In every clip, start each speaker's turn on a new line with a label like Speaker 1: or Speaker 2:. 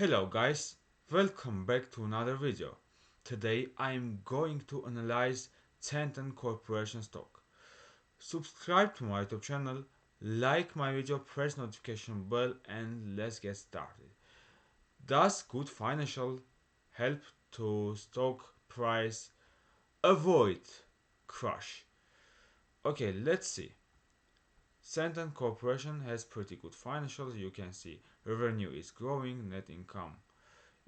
Speaker 1: Hello guys, welcome back to another video. Today I am going to analyze Centence Corporation stock. Subscribe to my YouTube channel, like my video, press notification bell and let's get started. Does good financial help to stock price avoid crash? Okay, let's see. Centence Corporation has pretty good financials. You can see revenue is growing, net income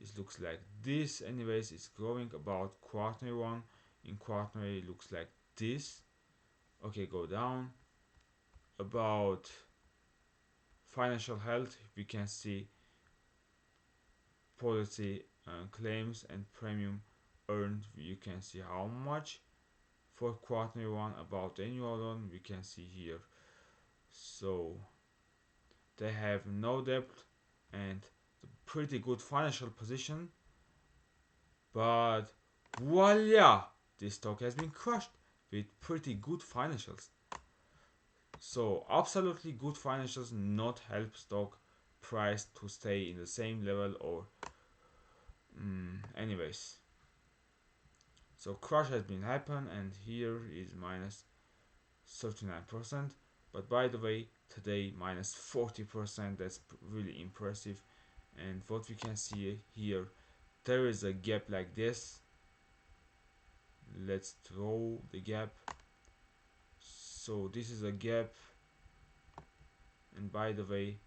Speaker 1: it looks like this. Anyways, it's growing about quarterly one. In quarterly it looks like this. Okay, go down. About financial health, we can see policy claims and premium earned. You can see how much for quarterly one. About annual one, we can see here. So they have no debt and pretty good financial position, but voila, this stock has been crushed with pretty good financials. So absolutely good financials not help stock price to stay in the same level or anyways. So crash has been happen and here is minus 39%. But by the way, today minus 40%. That's really impressive. And what we can see here, there is a gap like this. Let's draw the gap. So this is a gap, and by the way,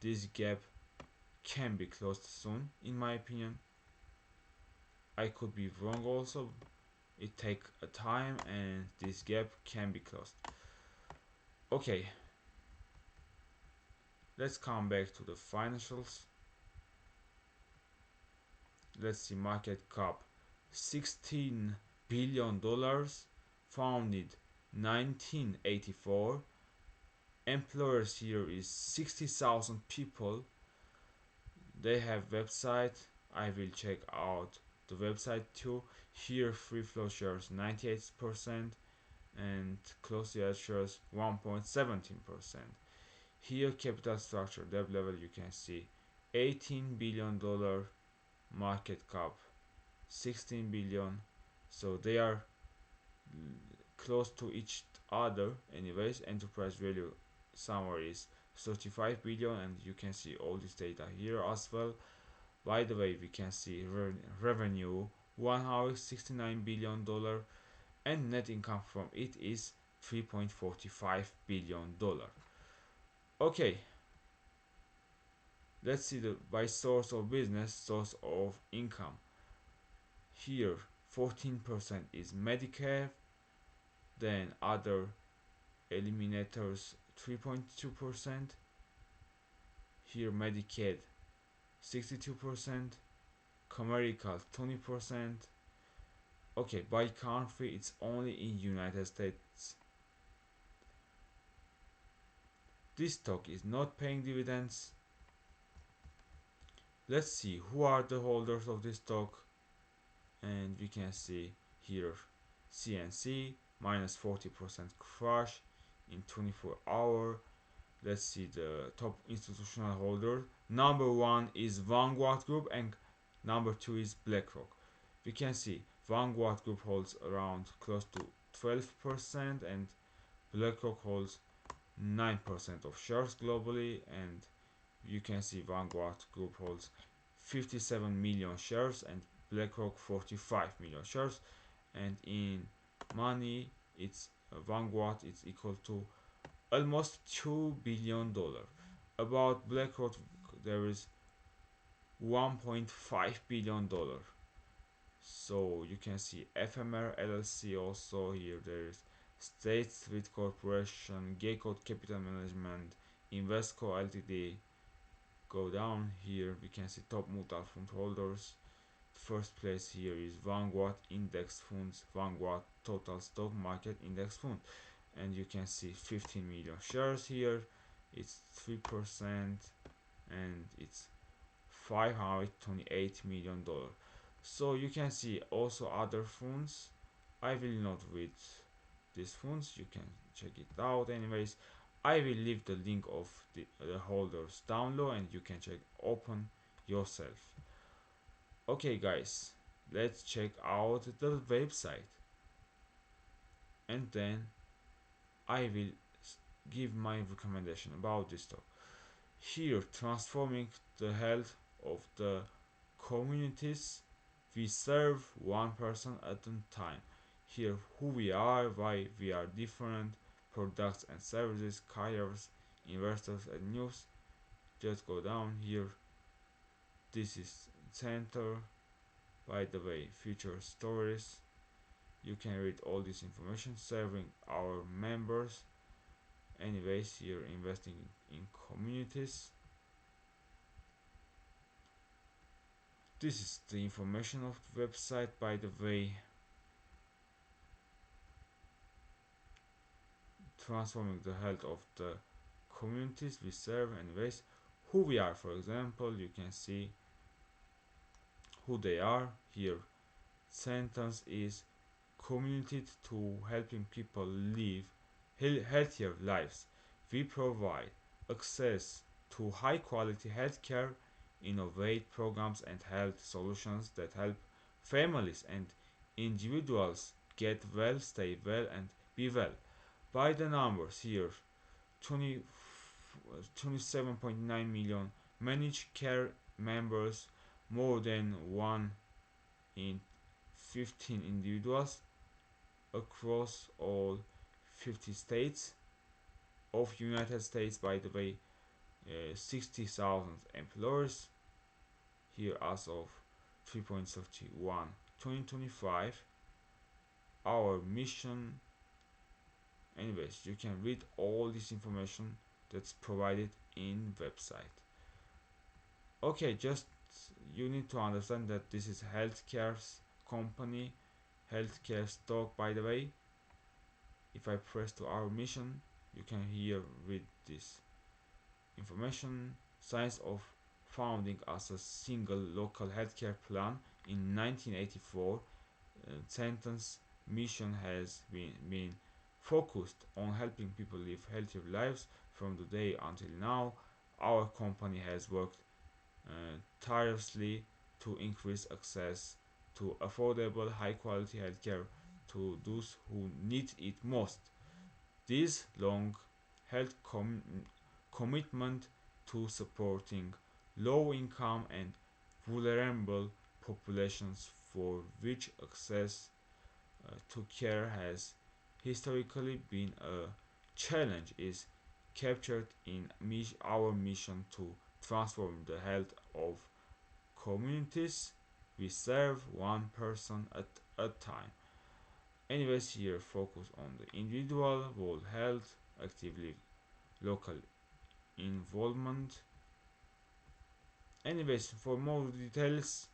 Speaker 1: this gap can be closed soon in my opinion. I could be wrong also. It take a time and this gap can be closed. Okay, let's come back to the financials. Let's see, market cap $16 billion, founded 1984. Employers here is 60,000 people. They have website. I will check out the website too. Here free float shares 98% and closely held shares 1.17%. Here capital structure debt level, you can see $18 billion, market cap 16 billion. So they are close to each other. Anyways, enterprise value somewhere is 35 billion, and you can see all this data here as well. By the way, we can see revenue $169 billion and net income from it is $3.45 billion. Okay, let's see the by source of business, source of income. Here 14% is Medicare, then other eliminators 3.2%. Here Medicaid 62%, commercial 20%. Okay, by country it's only in United States. This stock is not paying dividends. Let's see who are the holders of this stock, and we can see here CNC minus 40% crash in 24 hours. Let's see the top institutional holder. Number one is Vanguard Group and number two is BlackRock. We can see Vanguard Group holds around close to 12% and BlackRock holds 9% of shares globally, and you can see Vanguard Group holds 57 million shares and BlackRock 45 million shares, and in money it's Vanguard it's equal to almost $2 billion. About BlackRock there is $1.5 billion. So you can see FMR LLC also here. There is State Street Corporation, Geico Capital Management, Invesco Ltd. Go down here, we can see top mutual fund holders. First place here is Vanguard Index Funds, Vanguard Total Stock Market Index Fund, and you can see 15 million shares here. It's 3% and it's $528 million. So you can see also other funds. I will not read these funds, you can check it out. Anyways, I will leave the link of the holders down low and you can check open yourself. Okay guys, let's check out the website, and then I will give my recommendation about this talk. Here, transforming the health of the communities we serve, one person at a time. Here, who we are, why we are different, products and services, careers, investors and news. Just go down here. This is center. By the way, future stories. You can read all this information serving our members. Anyways, here investing in communities. This is the information of the website, by the way. Transforming the health of the communities we serve. Anyways, who we are, for example, you can see who they are here. Sentence is committed to helping people live healthier lives. We provide access to high quality healthcare, innovate programs and health solutions that help families and individuals get well, stay well, and be well. By the numbers here, 20, 27.9 million managed care members, more than 1 in 15 individuals across all 50 states of United States. By the way, 60,000 employers here as of 3.31 2025. Our mission. Anyways, you can read all this information that's provided in website. Okay, just you need to understand that this is healthcare's company, healthcare stock. By the way, if I press to our mission, you can here read this information. Science of founding as a single local healthcare plan in 1984. Sentence mission has been focused on helping people live healthier lives from the day until now. Our company has worked tirelessly to increase access to affordable, high quality healthcare to those who need it most. This long held commitment to supporting low income and vulnerable populations for which access to care has historically been a challenge is captured in our mission to transform the health of communities we serve, one person at a time. Anyways, here focus on the individual, world health, actively local involvement. Anyways, for more details,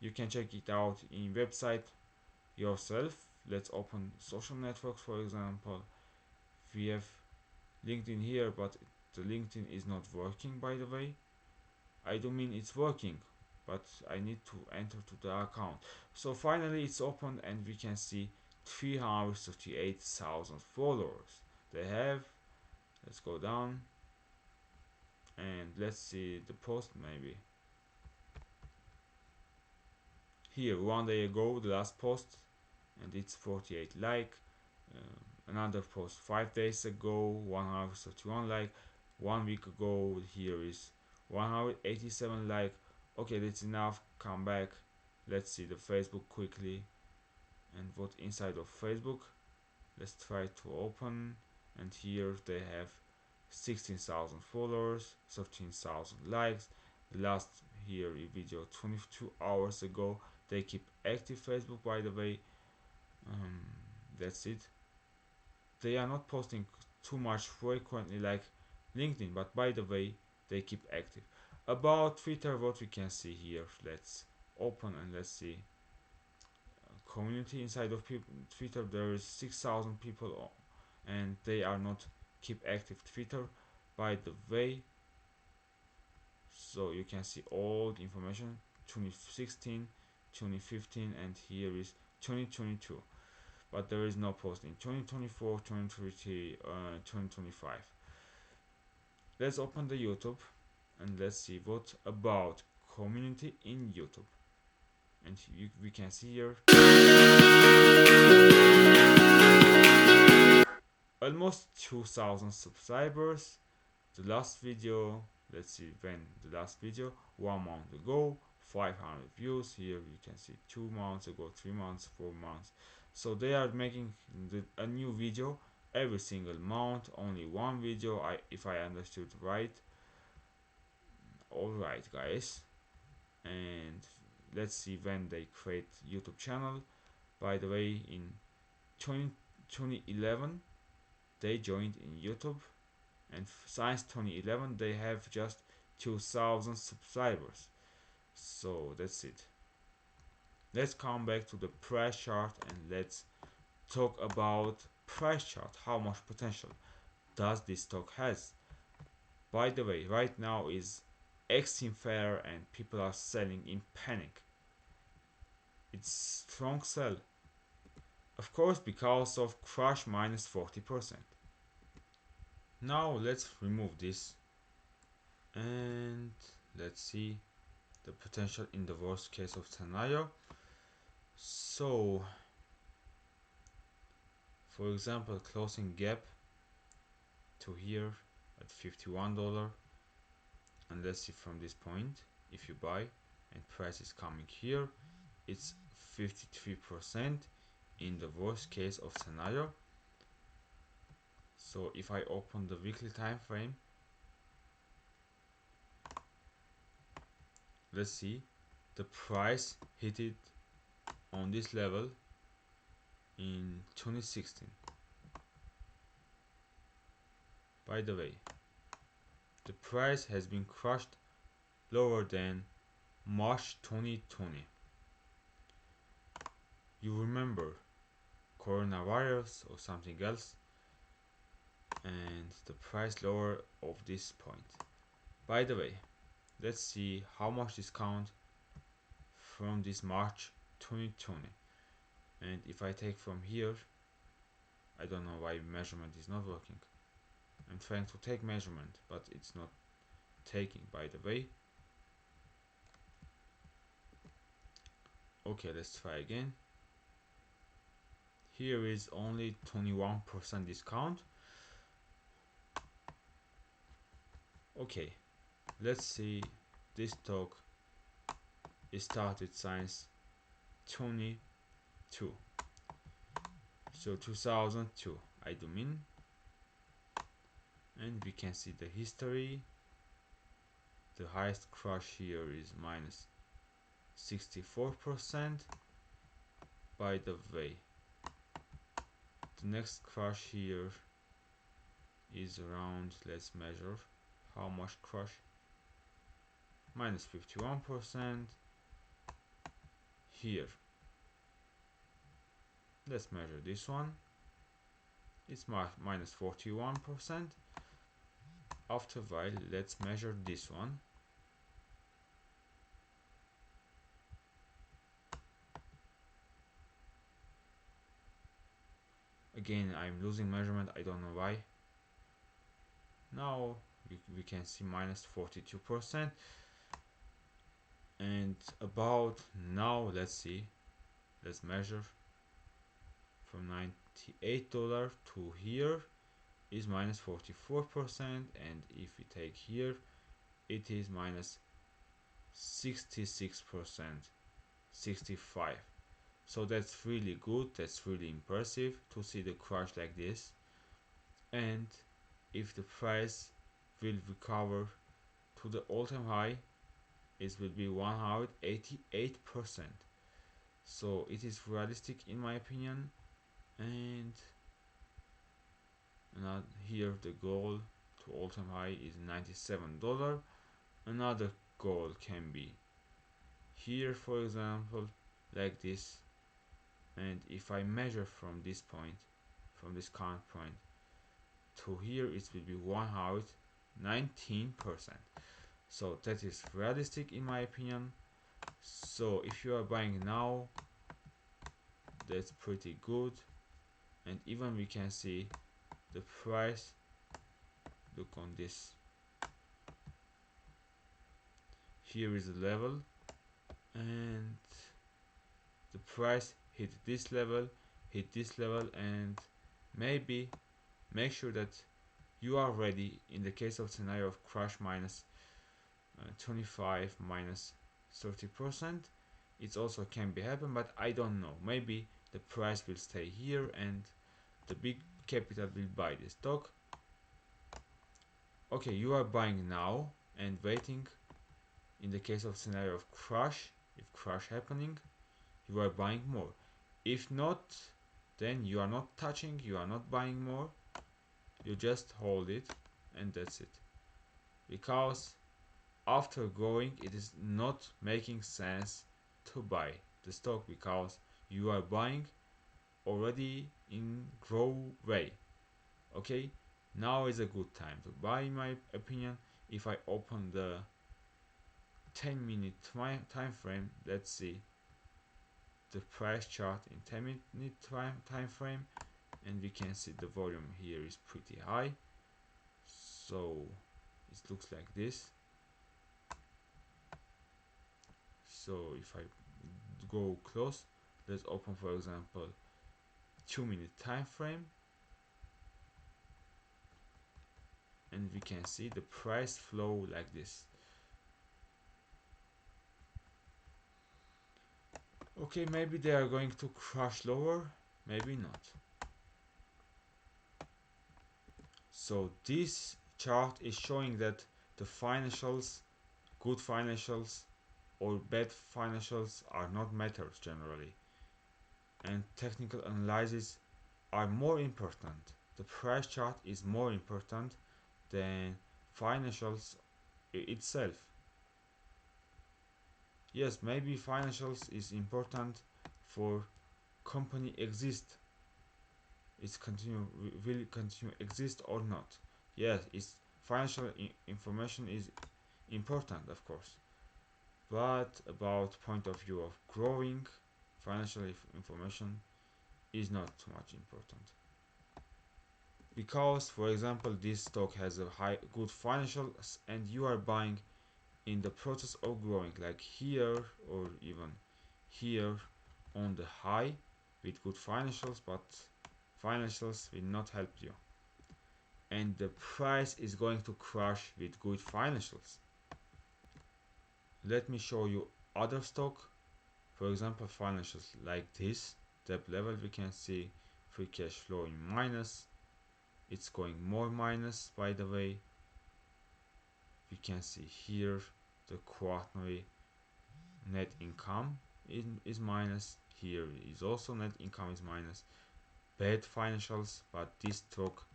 Speaker 1: you can check it out in website yourself. Let's open social networks, for example. We have LinkedIn here, but the LinkedIn is not working, by the way. I don't mean it's working, but I need to enter to the account. So finally it's open and we can see 338,000 followers they have. Let's go down and let's see the post. Maybe here 1 day ago the last post, and it's 48 like. Another post 5 days ago, 131 like. 1 week ago, here is 187 like. Okay, that's enough. Come back. Let's see the Facebook quickly and what inside of Facebook. Let's try to open, and here they have 16,000 followers, 13,000 likes. The last here video 22 hours ago. They keep active Facebook, by the way. That's it. They are not posting too much frequently like LinkedIn, but by the way, they keep active. About Twitter, what we can see here, let's open and let's see. Community inside of Twitter, there is 6,000 people and they are not keep active Twitter, by the way. So you can see all the information 2016, 2015, and here is 2022, but there is no post in 2024, 2023, 2025. Let's open the YouTube and let's see what about community in YouTube. And we can see here almost 2000 subscribers. The last video, let's see when the last video, 1 month ago, 500 views. Here you can see 2 months ago, 3 months, 4 months. So they are making a new video every single month, only one video, if I understood right. Alright guys, and let's see when they create YouTube channel. By the way, in 2011 they joined in YouTube, and since 2011 they have just 2000 subscribers. So that's it. Let's come back to the price chart and let's talk about price chart. How much potential does this stock has? By the way, right now is extreme fair and people are selling in panic. It's strong sell, of course, because of crash minus 40%. Now let's remove this and let's see the potential in the worst case of scenario. So for example, closing gap to here at $51, and let's see from this point, if you buy and price is coming here, it's 53% in the worst case of scenario. So if I open the weekly time frame, let's see, the price hit it on this level in 2016. By the way, the price has been crushed lower than March 2020. You remember coronavirus or something else, and the price lower of this point. By the way, let's see how much discount from this March 2020. And if I take from here, I don't know why measurement is not working. I'm trying to take measurement, but it's not taking, by the way. Okay, let's try again. Here is only 21% discount. Okay, let's see, this stock is started since 22, so 2002 I do mean, and we can see the history. The highest crash here is minus 64%. By the way, the next crash here is around, let's measure how much crash, minus 51%. Here, let's measure this one, it's minus 41%. After a while, let's measure this one. Again, I'm losing measurement, I don't know why. Now we can see minus 42%. And about now, let's see, let's measure from $98 to here is minus 44%, and if we take here, it is minus 66%, 65. So that's really good, that's really impressive to see the crash like this. And if the price will recover to the all-time high, it will be 188%. So it is realistic in my opinion. And here the goal to all-time high is $97. Another goal can be here, for example, like this. And if I measure from this point, from this current point to here, it will be 119%. So that is realistic in my opinion. So if you are buying now, that's pretty good. And even we can see the price, look on this here is the level, and the price hit this level, and maybe make sure that you are ready in the case of scenario of crash minus 25 minus 30%. It also can be happen, but I don't know. Maybe the price will stay here and the big capital will buy the stock. Okay, you are buying now and waiting in the case of scenario of crash. If crash happening, you are buying more. If not, then you are not touching, you are not buying more, you just hold it, and that's it. Because after growing, it is not making sense to buy the stock, because you are buying already in grow way. Okay, now is a good time to buy, in my opinion. If I open the 10-minute time frame, let's see the price chart in 10-minute time frame, and we can see the volume here is pretty high, so it looks like this. So if I go close, let's open for example 2-minute time frame, and we can see the price flow like this. Okay, maybe they are going to crash lower, maybe not. So this chart is showing that the financials, good financials or bad financials, are not matters generally, and technical analysis are more important. The price chart is more important than financials itself. Yes, maybe financials is important for company exist, it's continue, will continue exist or not. Yes, it's financial information is important, of course, but about point of view of growing, financial information is not too much important. Because for example this stock has a high good financials and you are buying in the process of growing, like here or even here on the high with good financials, but financials will not help you, and the price is going to crash with good financials. Let me show you other stock, for example financials like this debt level. We can see free cash flow in minus, it's going more minus. By the way, we can see here the quarterly net income is minus, here is also net income is minus. Bad financials, but this stock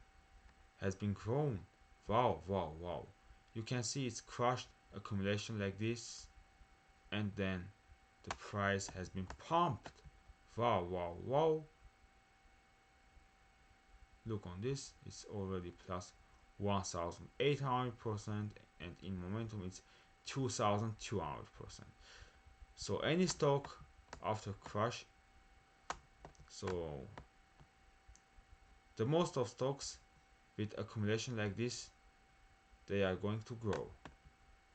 Speaker 1: has been grown. Wow, wow, wow. You can see it's crushed accumulation like this, and then the price has been pumped. Wow, wow, wow. Look on this, it's already plus 1800%, and in momentum it's 2200%. So any stock after crash, so the most of stocks with accumulation like this, they are going to grow,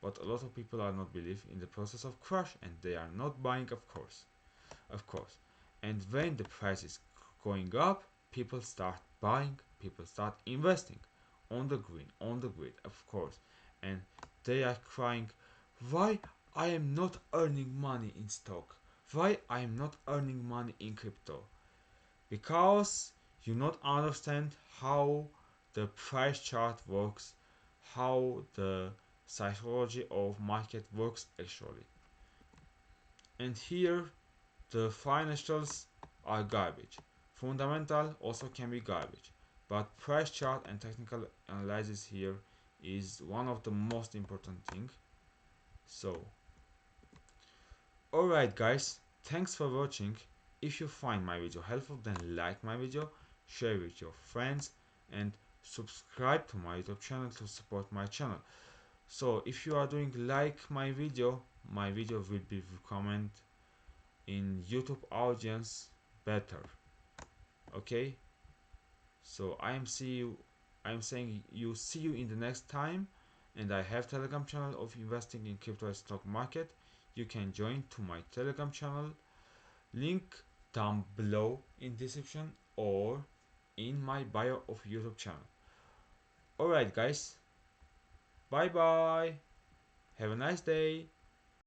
Speaker 1: but a lot of people are not believe in the process of crash and they are not buying, of course. And when the price is going up, people start buying, people start investing on the grid, of course, and they are crying, why I am not earning money in stock, why I am not earning money in crypto? Because you not understand how the price chart works, how the psychology of market works actually. And here the financials are garbage. Fundamental also can be garbage, but price chart and technical analysis here is one of the most important thing. So alright guys, thanks for watching. If you find my video helpful, then like my video, share with your friends, and subscribe to my YouTube channel to support my channel. So if you are doing like my video will be recommended in YouTube audience better. Okay, so I'm saying you see you in the next time, and I have Telegram channel of investing in crypto stock market. You can join to my Telegram channel. Link down below in description or in my bio of YouTube channel. Alright guys, bye bye. Have a nice day.